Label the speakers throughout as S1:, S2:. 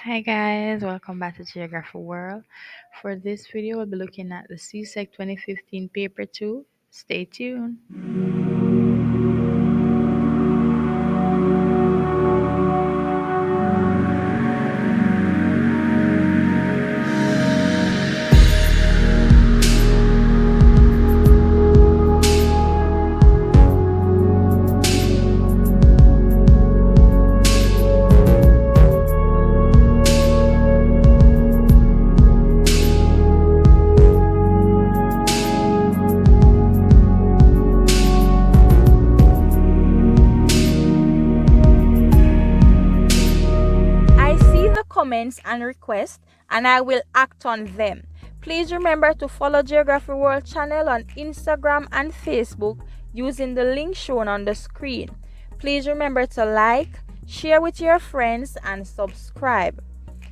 S1: Hi guys, welcome back to Geography World. For this video, we'll be looking at the CSEC 2015 paper 2. Stay tuned.
S2: I see the comments and requests and I will act on them. Please remember to follow Geography World channel on Instagram and Facebook using the link shown on the screen. Please remember to like, share with your friends and subscribe.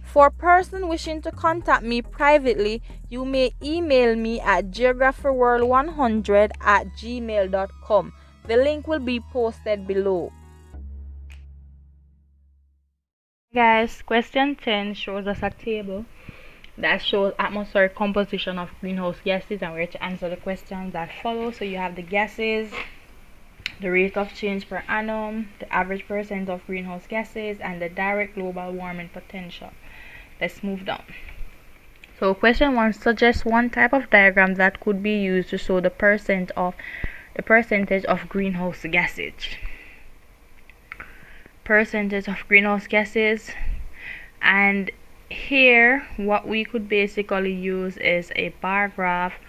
S2: For person wishing to contact me privately, you may email me at geographyworld100@gmail.com. The link will be posted below.
S1: Guys, question 10 shows us a table that shows atmospheric composition of greenhouse gases, and we're to answer the questions that follow. So you have the gases, the rate of change per annum, the average percent of greenhouse gases, and the direct global warming potential. Let's move down. So question 1 suggests one type of diagram that could be used to show the percentage of greenhouse gases. Percentage of greenhouse gases, and here what we could basically use is a bar graph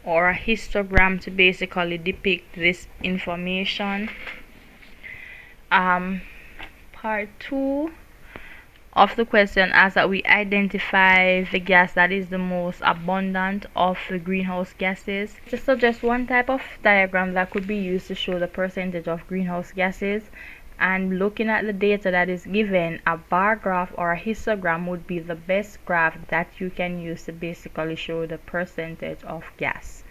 S1: or a histogram to basically depict this information. Part 2 of the question asks that we identify the gas that is the most abundant of the greenhouse gases. To suggest one type of diagram that could be used to show the percentage of greenhouse gases, and looking at the data that is given, a bar graph or a histogram would be the best graph that you can use to basically show the percentage of gas.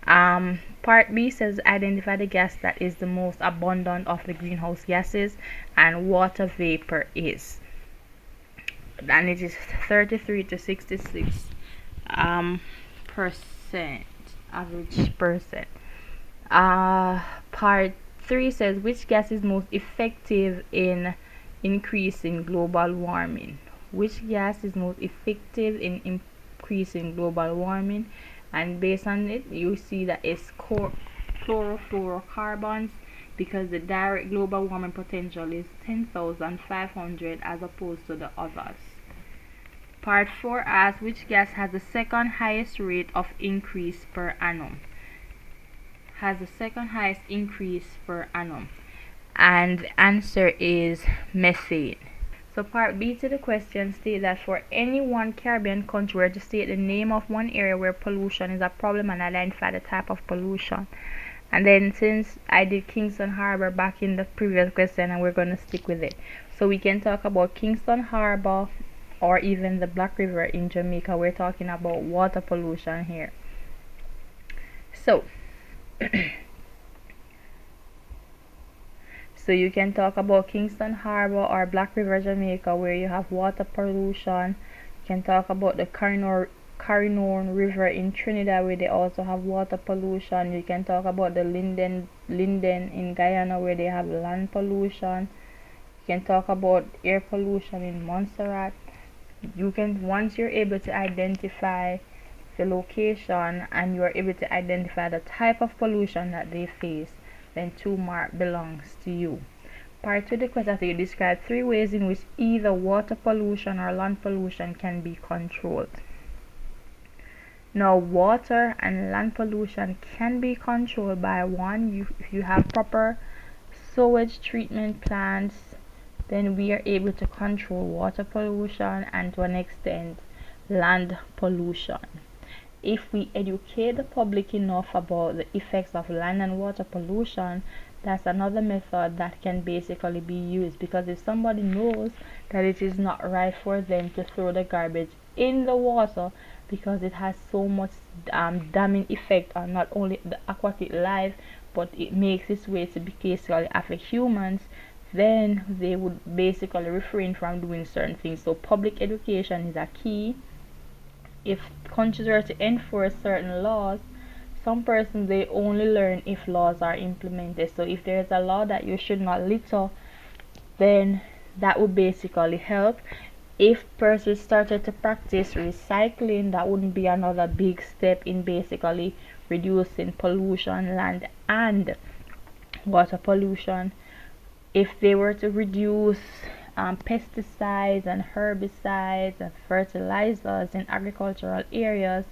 S1: Part B says identify the gas that is the most abundant of the greenhouse gases, and water vapor is, and it is 33 to 66 percent, average percent. Part 3 says which gas is most effective in increasing global warming. Which gas is most effective in increasing global warming? And based on it, you see that it's chlorofluorocarbons, because the direct global warming potential is 10,500 as opposed to the others. Part 4 asks which gas has the second highest rate of increase per annum. And the answer is methane. So part B to the question states that for any one Caribbean country, were to state the name of one area where pollution is a problem and identify the type of pollution. And then since I did Kingston Harbor back in the previous question, and we're going to stick with it, so we can talk about Kingston Harbor or even the Black River in Jamaica. We're talking about water pollution here. So so you can talk about Kingston Harbor or Black River, Jamaica, where you have water pollution. You can talk about the Carignan River in Trinidad, where they also have water pollution. You can talk about the Linden in Guyana, where they have land pollution. You can talk about air pollution in Montserrat. Once you're able to identify the location and you are able to identify the type of pollution that they face, then 2 mark belongs to you. Part 2 of the question, you describe 3 ways in which either water pollution or land pollution can be controlled. Now, water and land pollution can be controlled by if you have proper sewage treatment plants, then we are able to control water pollution and to an extent land pollution. If we educate the public enough about the effects of land and water pollution, that's another method that can basically be used, because if somebody knows that it is not right for them to throw the garbage in the water because it has so much damning effect on not only the aquatic life, but it makes its way to basically affect humans, then they would basically refrain from doing certain things. So public education is a key. If countries were to enforce certain laws, some persons they only learn if laws are implemented. So if there's a law that you should not litter, then that would basically help. If persons started to practice recycling, that wouldn't be another big step in basically reducing pollution, land and water pollution. If they were to reduce pesticides and herbicides and fertilizers in agricultural areas,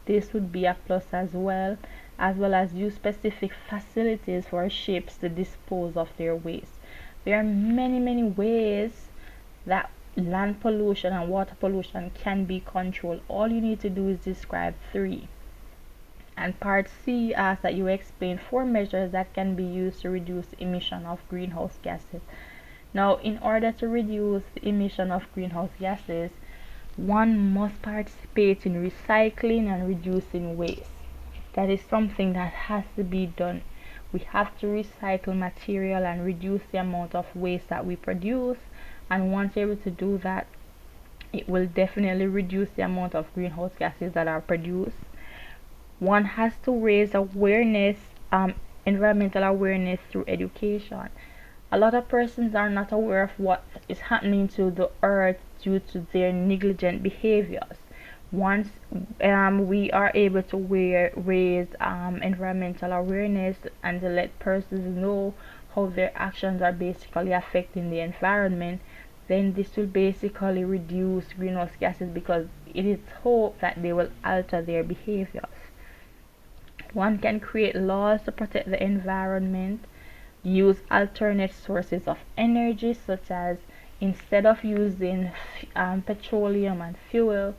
S1: this would be a plus as well as use specific facilities for ships to dispose of their waste. There are many ways that land pollution and water pollution can be controlled. All you need to do is describe 3. And part C asks that you explain 4 measures that can be used to reduce emission of greenhouse gases. Now, in order to reduce the emission of greenhouse gases, one must participate in recycling and reducing waste. That is something that has to be done. We have to recycle material and reduce the amount of waste that we produce. And once you're able to do that, it will definitely reduce the amount of greenhouse gases that are produced. One has to raise awareness, environmental awareness through education. A lot of persons are not aware of what is happening to the earth due to their negligent behaviors. Once we are able to raise environmental awareness and to let persons know how their actions are basically affecting the environment, then this will basically reduce greenhouse gases because it is hoped that they will alter their behaviors. One can create laws to protect the environment, use alternate sources of energy, such as instead of using petroleum and fuel,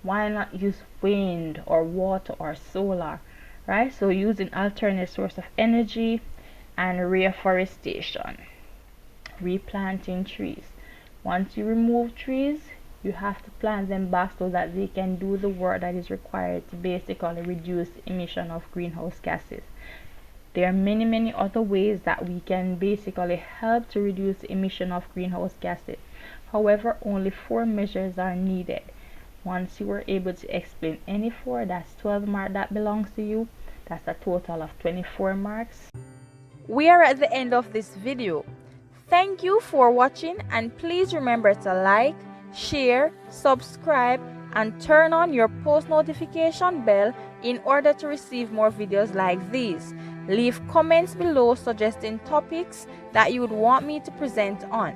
S1: why not use wind or water or solar, right? So using alternate source of energy and reforestation, replanting trees. Once you remove trees, you have to plant them back so that they can do the work that is required to basically reduce emission of greenhouse gases. There are many other ways that we can basically help to reduce the emission of greenhouse gases. However, only 4 measures are needed. Once you were able to explain any 4, that's 12 marks that belongs to you. That's a total of 24 marks.
S2: We are at the end of this video. Thank you for watching, and please remember to like, share, subscribe, and turn on your post notification bell in order to receive more videos like these. Leave comments below suggesting topics that you would want me to present on.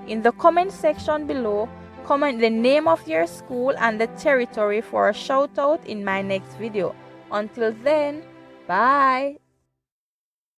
S2: In the comment section below, comment the name of your school and the territory for a shout out in my next video. Until then, bye.